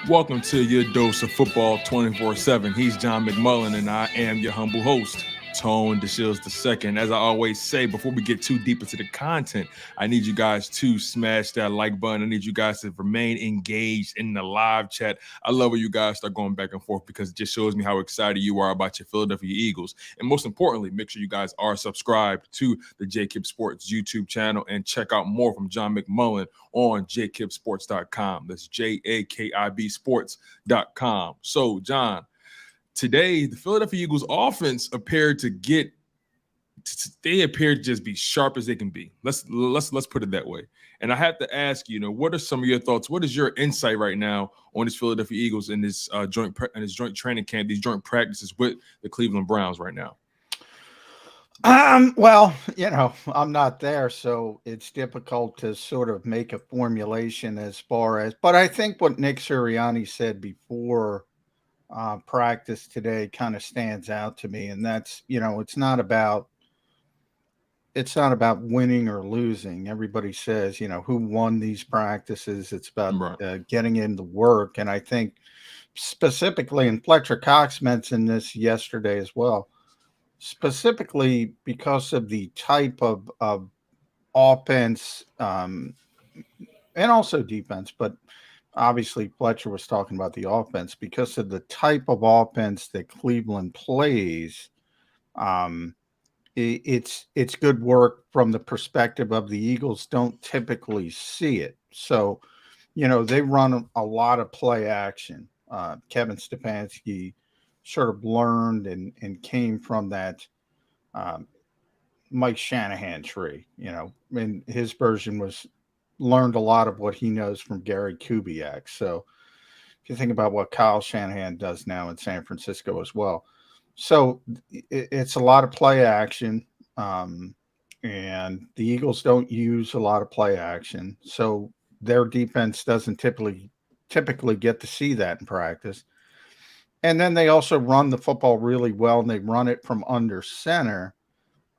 Welcome to your dose of football 24/7. He's John McMullen, and I am your humble host, Tone DeShields II. As I always say, before we get too deep into the content, I need you guys to smash that like button. I need you guys to remain engaged in the live chat. I love when you guys start going back and forth because it just shows me how excited you are about your Philadelphia Eagles. And most importantly, make sure you guys are subscribed to the JAKIB Sports YouTube channel and check out more from John McMullen on jakibsports.com. That's JAKIB Sports.com. So, John, today the Philadelphia Eagles offense appeared to they appear to just be sharp as they can be. Let's put it that way. And I have to ask you, what are some of your thoughts? What is your insight right now on this Philadelphia Eagles in this joint training camp, these joint practices with the Cleveland Browns right now? Well, I'm not there, so it's difficult to sort of make a formulation but I think what Nick Sirianni said before practice today kind of stands out to me, and that's, it's not about winning or losing. Everybody says, who won these practices. It's about getting into work, and I think specifically, and Fletcher Cox mentioned this yesterday as well, specifically because of the type of offense and also defense, but obviously Fletcher was talking about the offense because of the type of offense that Cleveland plays. It's good work from the perspective of the Eagles don't typically see it. So, they run a lot of play action. Kevin Stefanski sort of learned and came from that Mike Shanahan tree, and his version was learned a lot of what he knows from Gary Kubiak. So if you think about what Kyle Shanahan does now in San Francisco as well. So it's a lot of play action. And the Eagles don't use a lot of play action. So their defense doesn't typically get to see that in practice. And then they also run the football really well, and they run it from under center.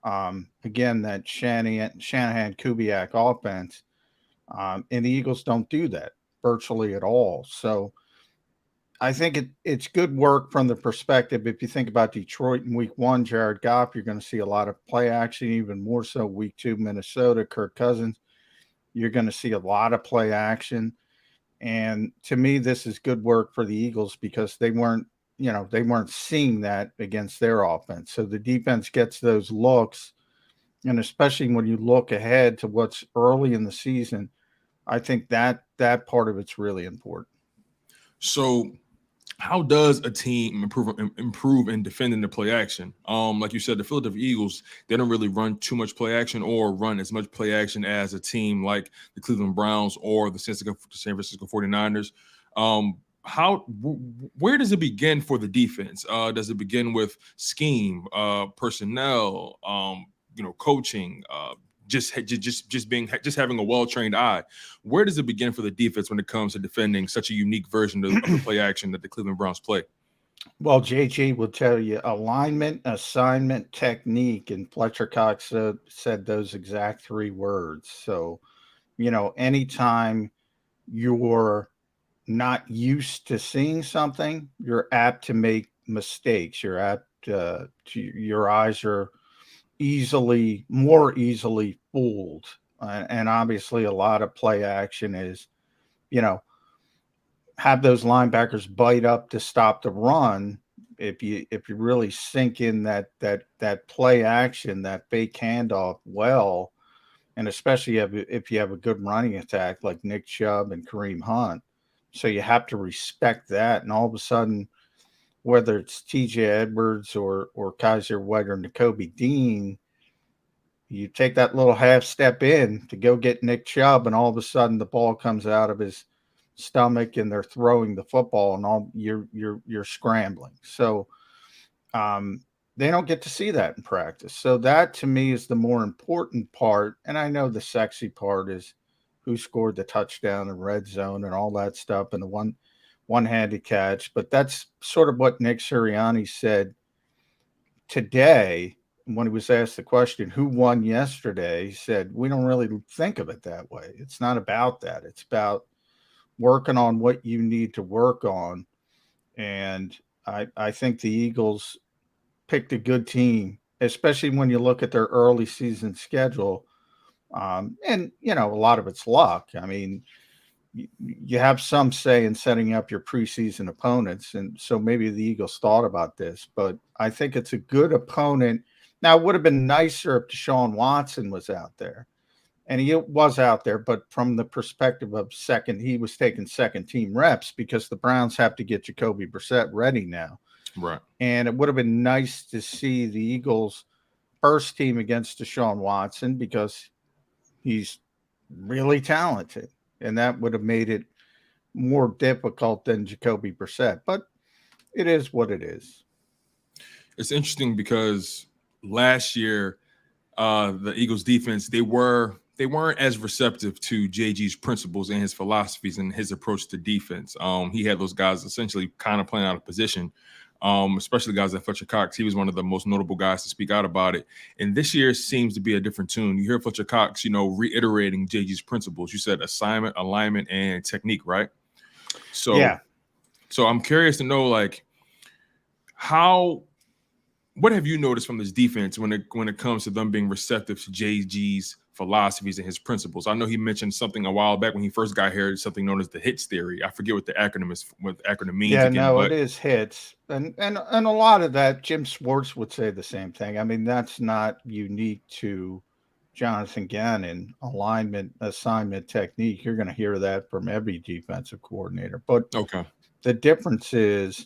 Again, that Shanahan Kubiak offense, and the Eagles don't do that virtually at all. So I think it's good work from the perspective. If you think about Detroit in week 1, Jared Goff, you're going to see a lot of play action, even more so week 2, Minnesota, Kirk Cousins. You're going to see a lot of play action. And to me, this is good work for the Eagles because they weren't seeing that against their offense. So the defense gets those looks. And especially when you look ahead to what's early in the season, I think that part of it's really important. So how does a team improve in defending the play action? Like you said, the Philadelphia Eagles, they don't really run too much play action or run as much play action as a team like the Cleveland Browns or the San Francisco 49ers. Where does it begin for the defense? Does it begin with scheme, personnel, coaching, just having a well-trained eye? Where does it begin for the defense when it comes to defending such a unique version of the play action that the Cleveland Browns play? Well, JG will tell you alignment, assignment, technique, and Fletcher Cox said those exact 3 words. So, anytime you're not used to seeing something, you're apt to make mistakes. You're apt your eyes are more easily fooled. And obviously a lot of play action is, have those linebackers bite up to stop the run. If you really sink in that play action, that fake handoff well, and especially if you have a good running attack like Nick Chubb and Kareem Hunt. So you have to respect that. And all of a sudden, whether it's TJ Edwards or Kaiser White or Nakobe Dean, you take that little half step in to go get Nick Chubb, and all of a sudden the ball comes out of his stomach and they're throwing the football, and you're scrambling. So they don't get to see that in practice. So that to me is the more important part. And I know the sexy part is who scored the touchdown in red zone and all that stuff and the one-handed catch. But that's sort of what Nick Sirianni said today when he was asked the question, who won yesterday. He said, we don't really think of it that way. It's not about that. It's about working on what you need to work on. And I think the Eagles picked a good team, especially when you look at their early season schedule. And, a lot of it's luck. I mean, you have some say in setting up your preseason opponents. And so maybe the Eagles thought about this, but I think it's a good opponent. Now, it would have been nicer if Deshaun Watson was out there. And he was out there, but from the perspective of he was taking second team reps because the Browns have to get Jacoby Brissett ready now. Right. And it would have been nice to see the Eagles first team against Deshaun Watson because he's really talented. And that would have made it more difficult than Jacoby Brissett. But it is what it is. It's interesting because last year, the Eagles defense, they weren't as receptive to JG's principles and his philosophies and his approach to defense. He had those guys essentially kind of playing out of position, especially guys like Fletcher Cox. He was one of the most notable guys to speak out about it. And this year seems to be a different tune. You hear Fletcher Cox, reiterating JG's principles. You said assignment, alignment, and technique, right? So, yeah. So I'm curious to know, like, what have you noticed from this defense when it comes to them being receptive to JG's philosophies and his principles? I know he mentioned something a while back when he first got here, something known as the HITS theory. I forget what the acronym means. Yeah, again, it is HITS, and a lot of that. Jim Schwartz would say the same thing. I mean, that's not unique to Jonathan Gannon. Alignment, assignment, technique. You're going to hear that from every defensive coordinator. But okay, the difference is.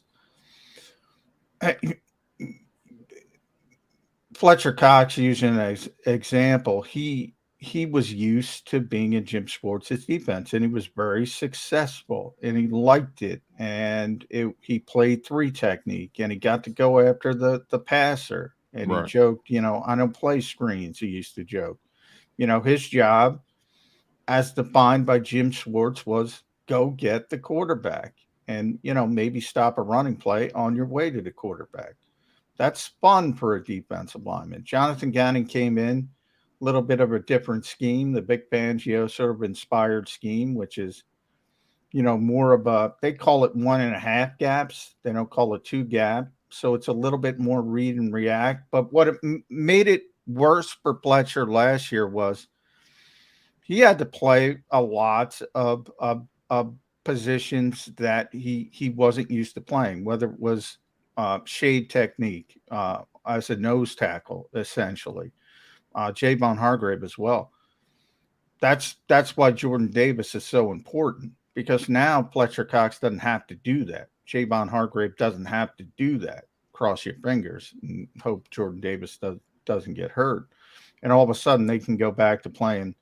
Fletcher Cox, using an example, he was used to being in Jim Schwartz's defense, and he was very successful, and he liked it, and he played 3 technique, and he got to go after the passer, and right. He joked, I don't play screens. He used to joke, his job, as defined by Jim Schwartz, was go get the quarterback, and maybe stop a running play on your way to the quarterback. That's fun for a defensive lineman. Jonathan Gannon came in, a little bit of a different scheme, the Vic Fangio sort of inspired scheme, which is, more of they call it 1.5 gaps. They don't call it 2 gap. So it's a little bit more read and react. But what made it worse for Fletcher last year was he had to play a lot of positions that he wasn't used to playing, whether it was shade technique as a nose tackle, essentially. Javon Hargrave as well. That's why Jordan Davis is so important, because now Fletcher Cox doesn't have to do that. Javon Hargrave doesn't have to do that. Cross your fingers and hope Jordan Davis doesn't get hurt. And all of a sudden they can go back to playing.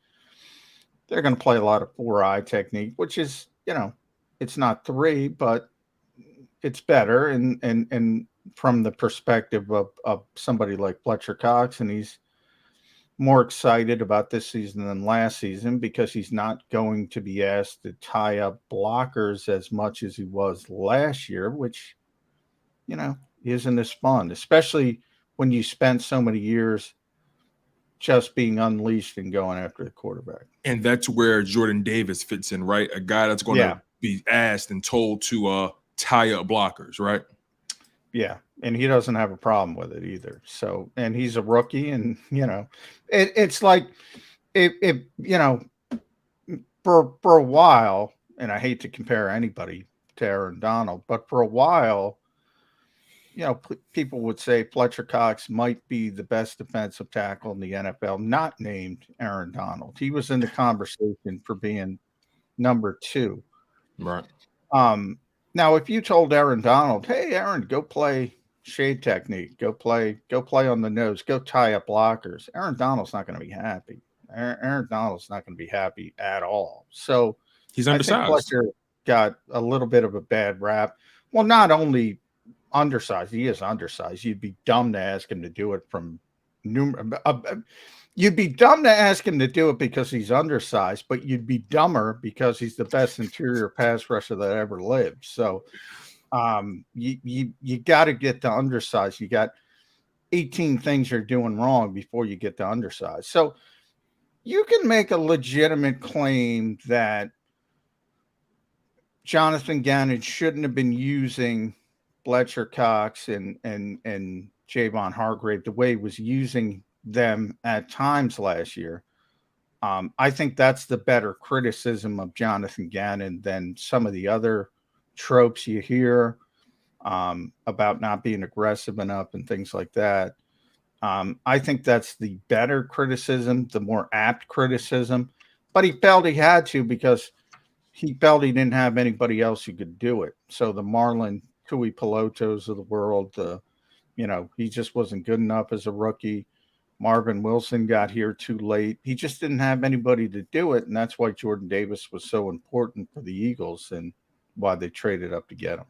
They're going to play a lot of 4-eye technique, which is, it's not 3, but it's better. And from the perspective of somebody like Fletcher Cox, and he's more excited about this season than last season because he's not going to be asked to tie up blockers as much as he was last year, which, isn't as fun, especially when you spent so many years just being unleashed and going after the quarterback. And that's where Jordan Davis fits in, right? A guy that's going to be asked and told to tie up blockers, right? Yeah. And he doesn't have a problem with it either. So, and he's a rookie, and, it's like, if for a while, and I hate to compare anybody to Aaron Donald, but for a while, people would say Fletcher Cox might be the best defensive tackle in the NFL, not named Aaron Donald. He was in the conversation for being number 2. Right. Now, if you told Aaron Donald, hey, Aaron, go play shade technique, go play on the nose, go tie up blockers, Aaron Donald's not going to be happy. Aaron Donald's not going to be happy at all. So he's undersized. I think Fletcher got a little bit of a bad rap. Well, not only undersized, he is undersized. You'd be dumb to ask him to do it you'd be dumb to ask him to do it because he's undersized, but you'd be dumber because he's the best interior pass rusher that ever lived. So you got to get to undersized. You got 18 things you're doing wrong before you get to undersized. So you can make a legitimate claim that Jonathan Gannon shouldn't have been using Fletcher Cox and Javon Hargrave the way he was using them at times last year. I think that's the better criticism of Jonathan Gannon than some of the other tropes you hear about not being aggressive enough and things like that. I think that's the better criticism, the more apt criticism. But he felt he had to because he felt he didn't have anybody else who could do it. So the Marlon Tui Pelotos of the world, he just wasn't good enough as a rookie. Marvin Wilson got here too late. He just didn't have anybody to do it, and that's why Jordan Davis was so important for the Eagles and why they traded up to get him.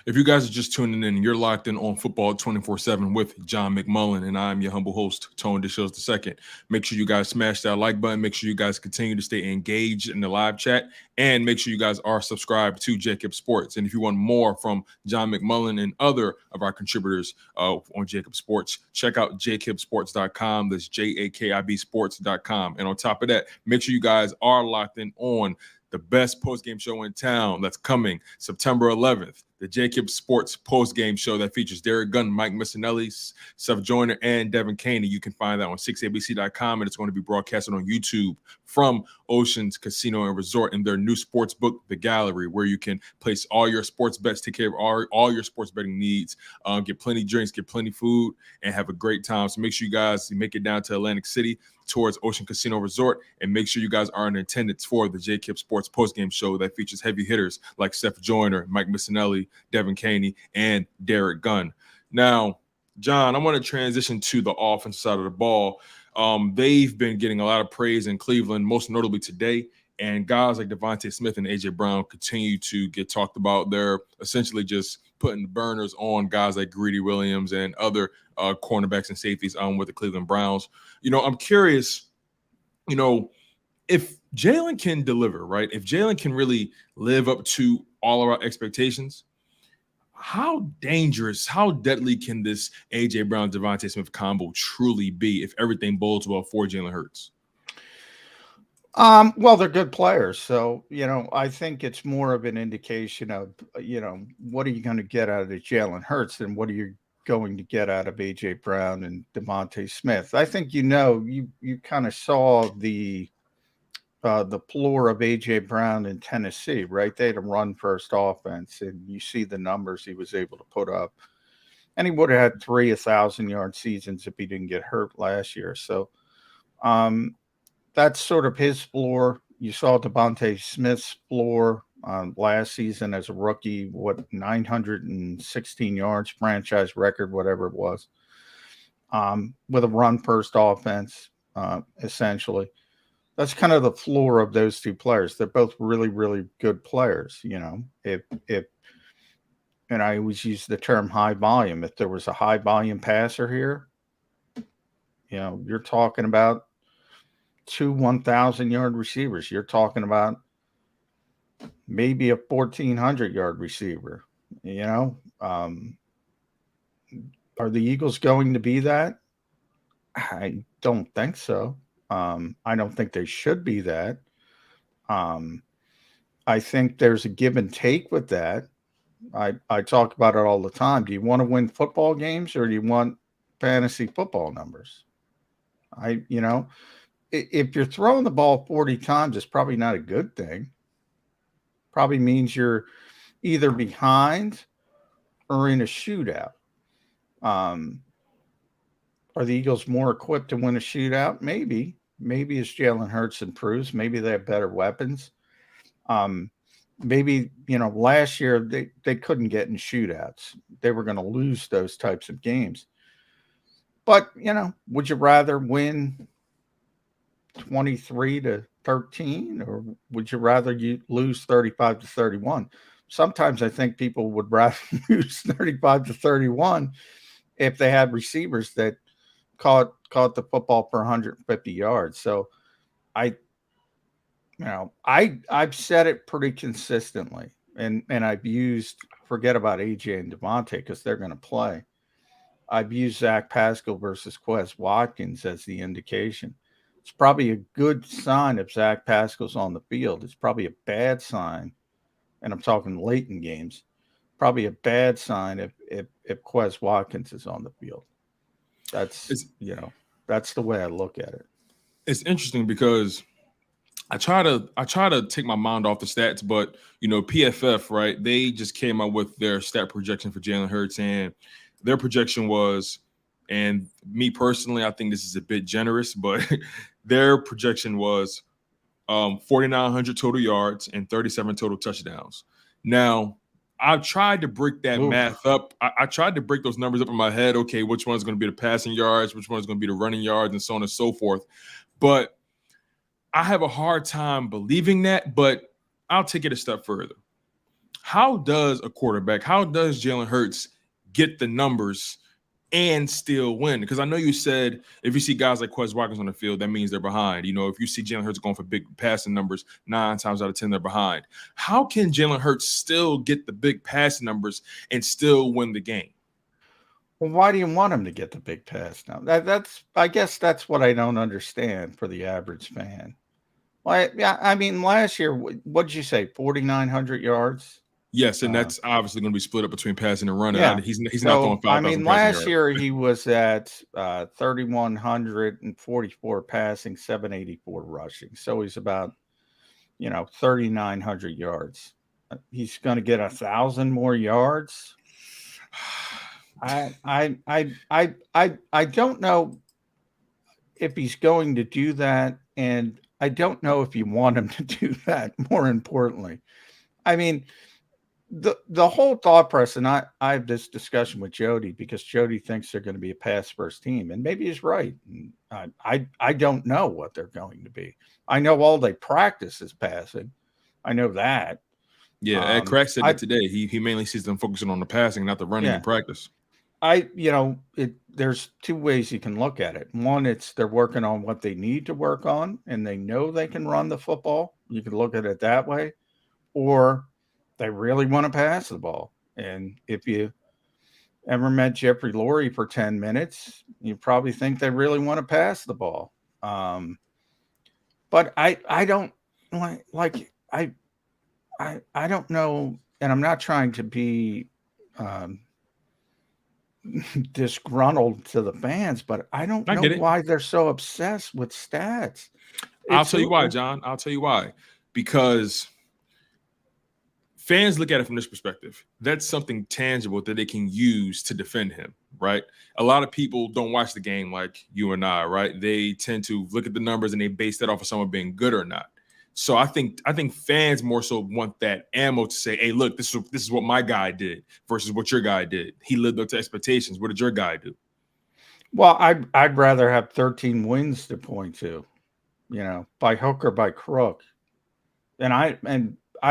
If you guys are just tuning in, you're locked in on Football 24/7 with John McMullen, and I'm your humble host, Tone DeShields II. Make sure you guys smash that like button. Make sure you guys continue to stay engaged in the live chat, and make sure you guys are subscribed to JAKIB Sports. And if you want more from John McMullen and other of our contributors on JAKIB Sports, check out jakibsports.com. That's JAKIB sports.com. And on top of that, make sure you guys are locked in on the best post-game show in town that's coming September 11th, the JAKIB Sports post-game show that features Derek Gunn, Mike Missinelli, Seth Joyner, and Devin Caney. You can find that on 6abc.com, and it's going to be broadcasted on YouTube from Oceans Casino and Resort in their new sports book, The Gallery, where you can place all your sports bets, take care of all your sports betting needs, get plenty drinks, get plenty food, and have a great time. So make sure you guys make it down to Atlantic City towards Ocean Casino Resort, and make sure you guys are in attendance for the JAKIB Sports postgame show that features heavy hitters like Seth Joyner, Mike Missinelli, Devin Caney, and Derek Gunn. Now, John, I want to transition to the offensive side of the ball. They've been getting a lot of praise in Cleveland, most notably today, and guys like Devonta Smith and A.J. Brown continue to get talked about. They're essentially just putting the burners on guys like Greedy Williams and other cornerbacks and safeties with the Cleveland Browns. I'm curious, if Jalen can deliver, right? If Jalen can really live up to all of our expectations, how dangerous, how deadly can this A.J. Brown, Devonta Smith combo truly be if everything bodes well for Jalen Hurts? Well, they're good players. So, I think it's more of an indication of, what are you going to get out of Jalen Hurts and what are you going to get out of A.J. Brown and Devonta Smith? I think, you kind of saw the floor of A.J. Brown in Tennessee, right? They had a run-first offense, and you see the numbers he was able to put up. And he would have had 3 1,000-yard seasons if he didn't get hurt last year. So, that's sort of his floor. You saw Devonta Smith's floor last season as a rookie, 916 yards, franchise record, whatever it was, with a run-first offense, essentially. That's kind of the floor of those two players. They're both really, really good players. If and I always use the term high volume. If there was a high volume passer here, you're talking about 2 1,000-yard receivers. You're talking about maybe a 1,400-yard receiver. Are the Eagles going to be that? I don't think so. I don't think they should be that. I think there's a give and take with that. I talk about it all the time. Do you want to win football games or do you want fantasy football numbers? If you're throwing the ball 40 times, it's probably not a good thing. Probably means you're either behind or in a shootout. Are the Eagles more equipped to win a shootout? Maybe. Maybe as Jalen Hurts improves. Maybe they have better weapons. Maybe, last year they couldn't get in shootouts. They were going to lose those types of games. But, would you rather win 23-13, or would you rather you lose 35-31? Sometimes I think people would rather lose 35-31 if they had receivers that caught the football for 150 yards. So I've said it pretty consistently, and I've used, forget about AJ and Devonta because they're going to play. I've used Zach Pascal versus Quez Watkins as the indication. It's probably a good sign if Zach Pascal's on the field. It's probably a bad sign and I'm talking late in games, probably a bad sign if Quez Watkins is on the field. That's It's that's the way I look at it. it's interesting because I try to take my mind off the stats, but PFF, right? They just came out with their stat projection for Jalen Hurts, and their projection was, and me personally, I think this is a bit generous, but their projection was 4,900 total yards and 37 total touchdowns. Now, I've tried to break that Oof. math up. I tried to break those numbers up in my head. Okay, which one's going to be the passing yards, which one's going to be the running yards, and so on and so forth. But I have a hard time believing that, but I'll take it a step further. How does Jalen Hurts get the numbers and still win? Because I know you said if you see guys like Quez Watkins on the field, that means they're behind. If you see Jalen Hurts going for big passing numbers, 9 times out of 10 they're behind. How can Jalen Hurts still get the big passing numbers and still win the game? Well, why do you want him to get the big pass now? I guess that's what I don't understand for the average fan. Well, yeah, I mean, last year, what did you say? 4,900 yards. Yes, and that's obviously going to be split up between passing and running. Yeah, He's not throwing 5,000. I mean, last year he was at 3,144 passing, 784 rushing. So he's about 3,900 yards. He's going to get 1,000 more yards. I don't know if he's going to do that, and I don't know if you want him to do that. More importantly, I mean, the whole thought process, and I have this discussion with Jody because Jody thinks they're going to be a pass first team, and maybe he's right. I don't know what they're going to be. I know all they practice is passing. I know that. Yeah, Ed Crack said that today. He mainly sees them focusing on the passing, not the running in practice. There's two ways you can look at it. One, it's they're working on what they need to work on, and they know they can run the football. You can look at it that way, or they really want to pass the ball. And if you ever met Jeffrey Lurie for 10 minutes, you probably think they really want to pass the ball. But I don't like I don't know, and I'm not trying to be disgruntled to the fans, but I don't know why they're so obsessed with stats. I'll tell you why, John. I'll tell you why. Because fans look at it from this perspective. That's something tangible that they can use to defend him, right? A lot of people don't watch the game like you and I, right? They tend to look at the numbers and they base that off of someone being good or not. So I think fans more so want that ammo to say, hey, look, this is what my guy did versus what your guy did. He lived up to expectations. What did your guy do? Well, I'd rather have 13 wins to point to, by hook or by crook. And I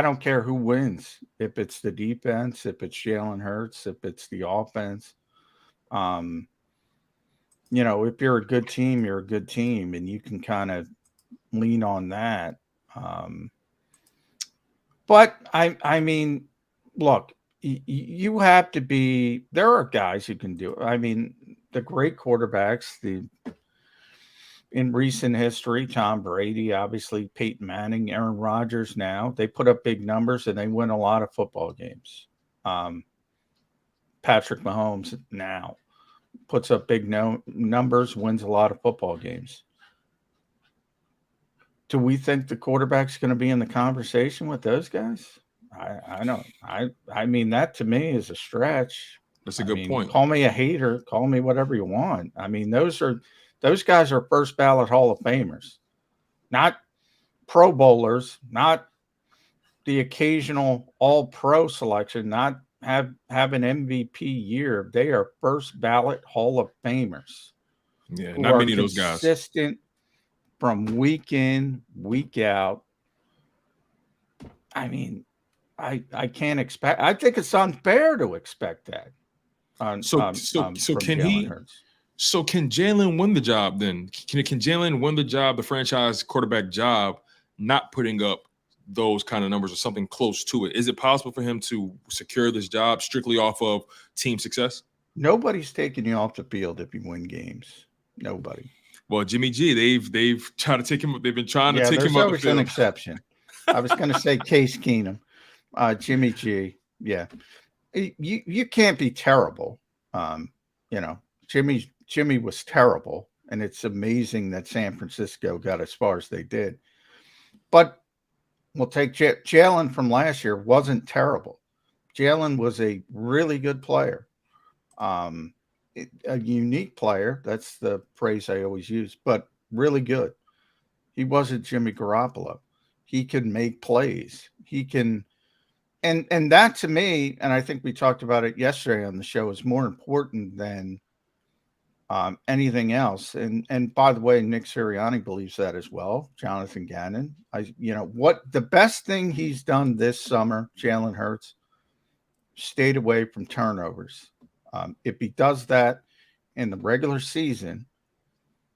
don't care who wins, if it's the defense, if it's Jalen Hurts, if it's the offense. If you're a good team, you're a good team, and you can kind of lean on that. But I mean, look, you have to be. There are guys who can do it. I mean, the great quarterbacks, in recent history, Tom Brady, obviously Peyton Manning, Aaron Rodgers. Now they put up big numbers and they win a lot of football games. Patrick Mahomes now puts up big numbers, wins a lot of football games. Do we think the quarterback's going to be in the conversation with those guys? I don't. I mean, that to me is a stretch. That's a good point. Call me a hater. Call me whatever you want. I mean, those guys are first ballot Hall of Famers, not Pro Bowlers, not the occasional All Pro selection, not have an MVP year. They are first ballot Hall of Famers. Yeah, not many of those guys. Consistent from week in, week out. I mean, I can't expect. I think it's unfair to expect that. So can he? So can Jalen win the job then? Can Jalen win the job, the franchise quarterback job, not putting up those kind of numbers or something close to it? Is it possible for him to secure this job strictly off of team success? Nobody's taking you off the field if you win games. Nobody. Well, Jimmy G, they've tried to take him. They've been trying to take him off the field. There's always an exception. I was going to say Case Keenum. Jimmy G. Yeah. You can't be terrible. You know, Jimmy was terrible, and it's amazing that San Francisco got as far as they did. But we'll take Jalen from last year wasn't terrible. Jalen was a really good player, a unique player. That's the phrase I always use, but really good. He wasn't Jimmy Garoppolo. He can make plays. He can, and that to me, and I think we talked about it yesterday on the show, is more important than anything else. And by the way, Nick Sirianni believes that as well. Jonathan Gannon. What the best thing he's done this summer, Jalen Hurts, stayed away from turnovers. If he does that in the regular season,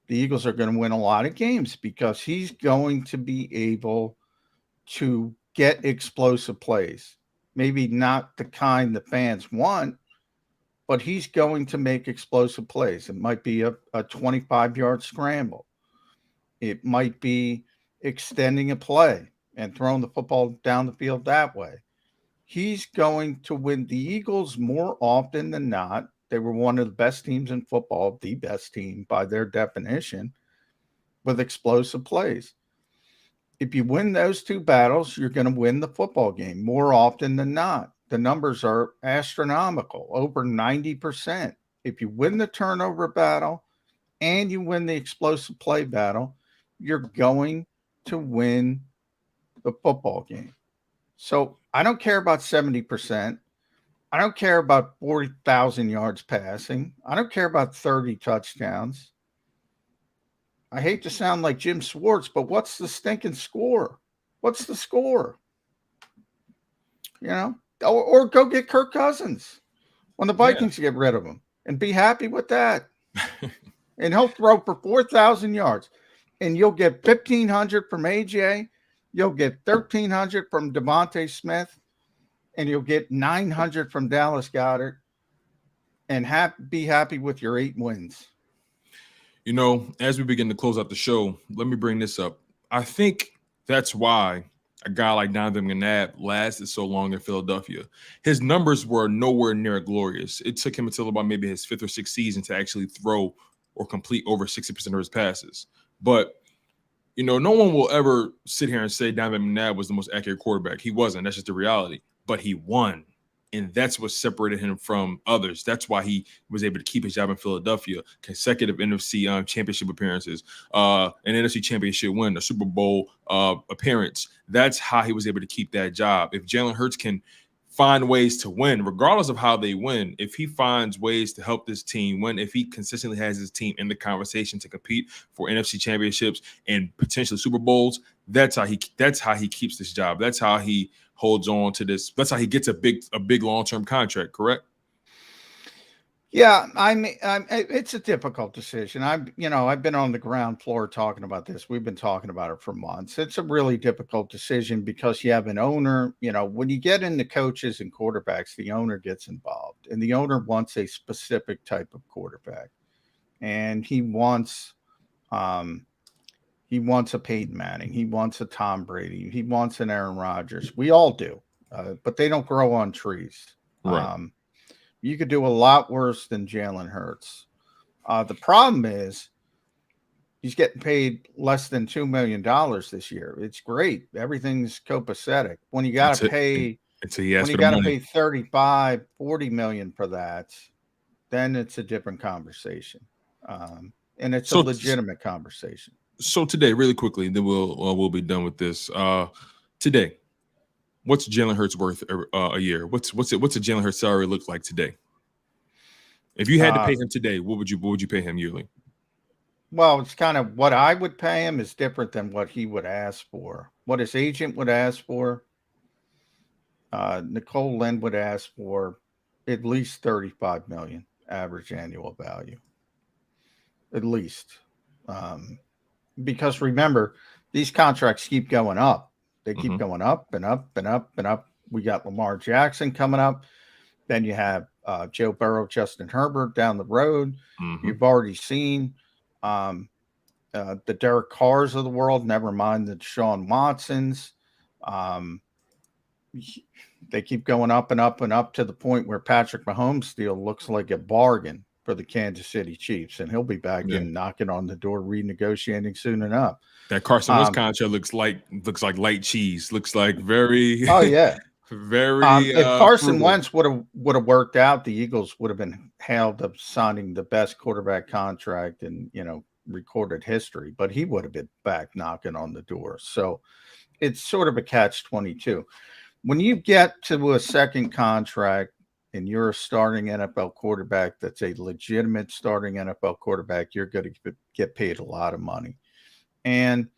the Eagles are going to win a lot of games because he's going to be able to get explosive plays. Maybe not the kind the fans want, but he's going to make explosive plays. It might be a 25-yard scramble. It might be extending a play and throwing the football down the field that way. He's going to win. The Eagles, more often than not, they were one of the best teams in football, the best team by their definition, with explosive plays. If you win those two battles, you're going to win the football game more often than not. The numbers are astronomical, over 90%. If you win the turnover battle and you win the explosive play battle, you're going to win the football game. So I don't care about 70%. I don't care about 40,000 yards passing. I don't care about 30 touchdowns. I hate to sound like Jim Schwartz, but what's the stinking score? What's the score? Or go get Kirk Cousins when the Vikings get rid of him and be happy with that. And he'll throw for 4,000 yards. And you'll get 1,500 from AJ. You'll get 1,300 from Devonta Smith. And you'll get 900 from Dallas Goedert. And be happy with your 8 wins. As we begin to close out the show, let me bring this up. I think that's why a guy like Donovan McNabb lasted so long in Philadelphia. His numbers were nowhere near glorious. It took him until about maybe his 5th or 6th season to actually throw or complete over 60% of his passes. But, no one will ever sit here and say Donovan McNabb was the most accurate quarterback. He wasn't. That's just the reality. But he won. And that's what separated him from others. That's why he was able to keep his job in Philadelphia. Consecutive NFC championship appearances, an NFC championship win, a Super Bowl appearance. That's how he was able to keep that job. If Jalen Hurts can find ways to win, regardless of how they win, if he finds ways to help this team win, if he consistently has his team in the conversation to compete for NFC championships and potentially Super Bowls, that's how he keeps this job. That's how he holds on to this. That's how he gets a big long-term contract, correct? Yeah, it's a difficult decision. I've been on the ground floor talking about this. We've been talking about it for months. It's a really difficult decision because you have an owner. When you get into coaches and quarterbacks, the owner gets involved, and the owner wants a specific type of quarterback, and he wants a Peyton Manning, he wants a Tom Brady, he wants an Aaron Rodgers. We all do, but they don't grow on trees. Right. You could do a lot worse than Jalen Hurts. The problem is he's getting paid less than $2 million this year. It's great. Everything's copacetic. When you got to pay, when you got to pay 35, 40 million for that, then it's a different conversation. And it's a legitimate conversation. So today, really quickly, then we'll be done with this. Today, what's Jalen Hurts worth a year? What's a Jalen Hurts salary look like today? If you had to pay him today, what would you pay him yearly? Well, it's kind of what I would pay him is different than what he would ask for. What his agent would ask for, Nicole Lynn would ask for at least $35 million average annual value. At least. Because remember, these contracts keep going up. They keep going up and up and up and up. We got Lamar Jackson coming up. Then you have Joe Burrow, Justin Herbert down the road. You've already seen the Derek Carrs of the world, never mind the Deshaun Watsons. they keep going up and up and up to the point where Patrick Mahomes' deal looks like a bargain for the Kansas City Chiefs, and he'll be back in knocking on the door, renegotiating soon enough. That Carson Wentz contract looks like light cheese. Looks like very. Oh yeah, very. If Carson frugal. Wentz would have worked out, the Eagles would have been hailed of signing the best quarterback contract in recorded history. But he would have been back knocking on the door. So it's sort of a catch-22. When you get to a second contract and you're a starting NFL quarterback that's a legitimate starting NFL quarterback, you're going to get paid a lot of money. And,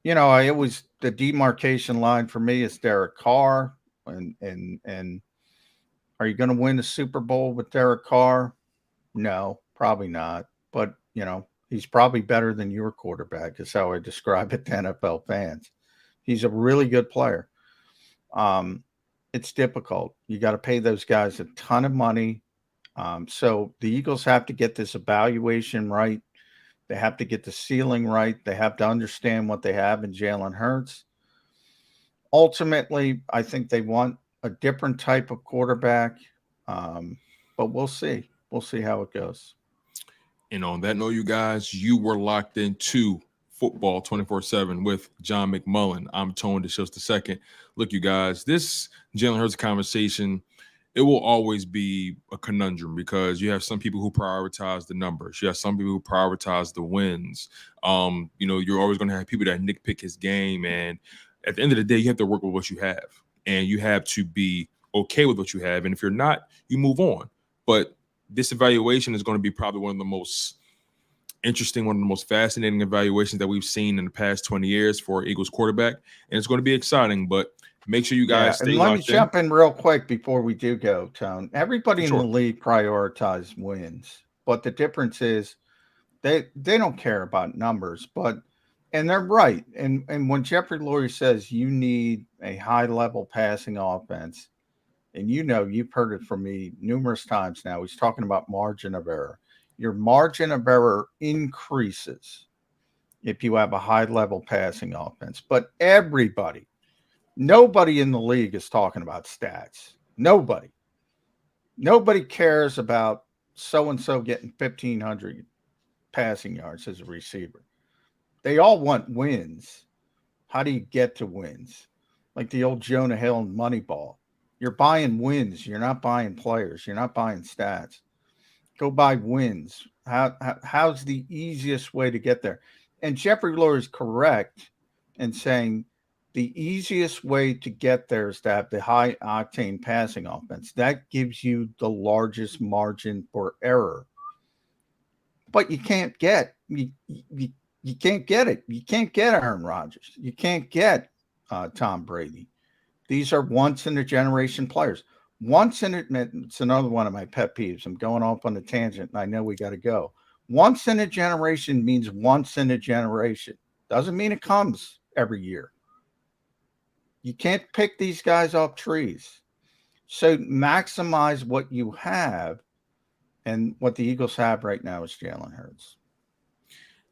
the demarcation line for me is Derek Carr. And are you going to win the Super Bowl with Derek Carr? No, probably not. But, he's probably better than your quarterback is how I describe it to NFL fans. He's a really good player. It's difficult. You got to pay those guys a ton of money. So the Eagles have to get this evaluation right. They have to get the ceiling right. They have to understand what they have in Jalen Hurts. Ultimately, I think they want a different type of quarterback. But we'll see. We'll see how it goes. And on that note, you guys, you were locked into Football 24/7 with John McMullen. I'm Tone DeShields II. Look, you guys, this Jalen Hurts conversation, it will always be a conundrum because you have some people who prioritize the numbers. You have some people who prioritize the wins. You're always going to have people that nitpick his game. And at the end of the day, you have to work with what you have. And you have to be okay with what you have. And if you're not, you move on. But this evaluation is going to be probably one of the most interesting, one of the most fascinating evaluations that we've seen in the past 20 years for Eagles quarterback. And it's going to be exciting, but make sure you guys stay locked in. Let me jump in real quick before we do go, Tone. Everybody in the league prioritizes wins, but the difference is they don't care about numbers, and they're right. And when Jeffrey Lurie says you need a high-level passing offense, and you've heard it from me numerous times now, he's talking about margin of error. Your margin of error increases if you have a high-level passing offense. But nobody in the league is talking about stats. Nobody cares about so-and-so getting 1,500 passing yards as a receiver. They all want wins. How do you get to wins? Like the old Jonah Hill and Moneyball. You're buying wins. You're not buying players. You're not buying stats. Go buy wins. How's the easiest way to get there? And Jeffrey Lurie is correct in saying the easiest way to get there is to have the high octane passing offense. That gives you the largest margin for error. But you can't get you can't get it. You can't get Aaron Rodgers. You can't get Tom Brady. These are once in a generation players. It's another one of my pet peeves. I'm going off on a tangent, and I know we got to go. Once in a generation means once in a generation. Doesn't mean it comes every year. You can't pick these guys off trees. So maximize what you have, and what the Eagles have right now is Jalen Hurts.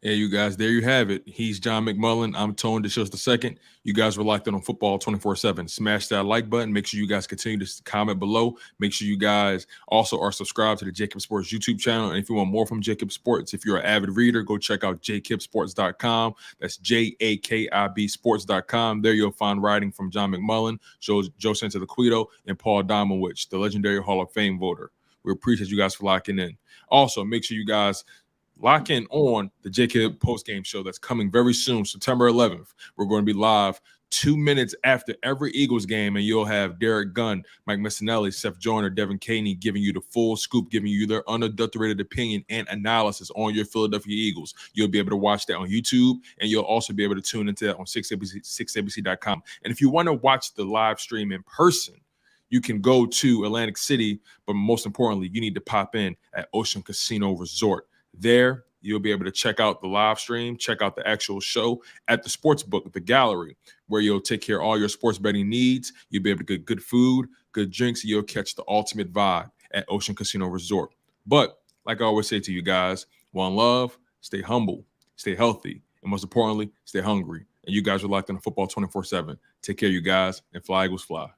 Yeah, you guys, there you have it. He's John McMullen. I'm Tone DeShields II. You guys were locked in on Football 24/7. Smash that like button. Make sure you guys continue to comment below. Make sure you guys also are subscribed to the JAKIB Sports YouTube channel. And if you want more from JAKIB Sports, if you're an avid reader, go check out JAKIBsports.com. That's JAKIB Sports.com. There you'll find writing from John McMullen, Joe Santoliquito, and Paul Domowitch, the legendary Hall of Fame voter. We appreciate you guys for locking in. Also, make sure you guys lock in on the JAKIB postgame show that's coming very soon, September 11th. We're going to be live 2 minutes after every Eagles game, and you'll have Derek Gunn, Mike Missinelli, Seth Joyner, Devin Caney giving you the full scoop, giving you their unadulterated opinion and analysis on your Philadelphia Eagles. You'll be able to watch that on YouTube, and you'll also be able to tune into that on 6ABC.com. And if you want to watch the live stream in person, you can go to Atlantic City, but most importantly, you need to pop in at Ocean Casino Resort. There, you'll be able to check out the live stream, check out the actual show at the sports book, the gallery, where you'll take care of all your sports betting needs. You'll be able to get good food, good drinks, and you'll catch the ultimate vibe at Ocean Casino Resort. But like I always say to you guys, one love, stay humble, stay healthy, and most importantly, stay hungry. And you guys are locked in Football 24/7. Take care, you guys, and fly Eagles fly.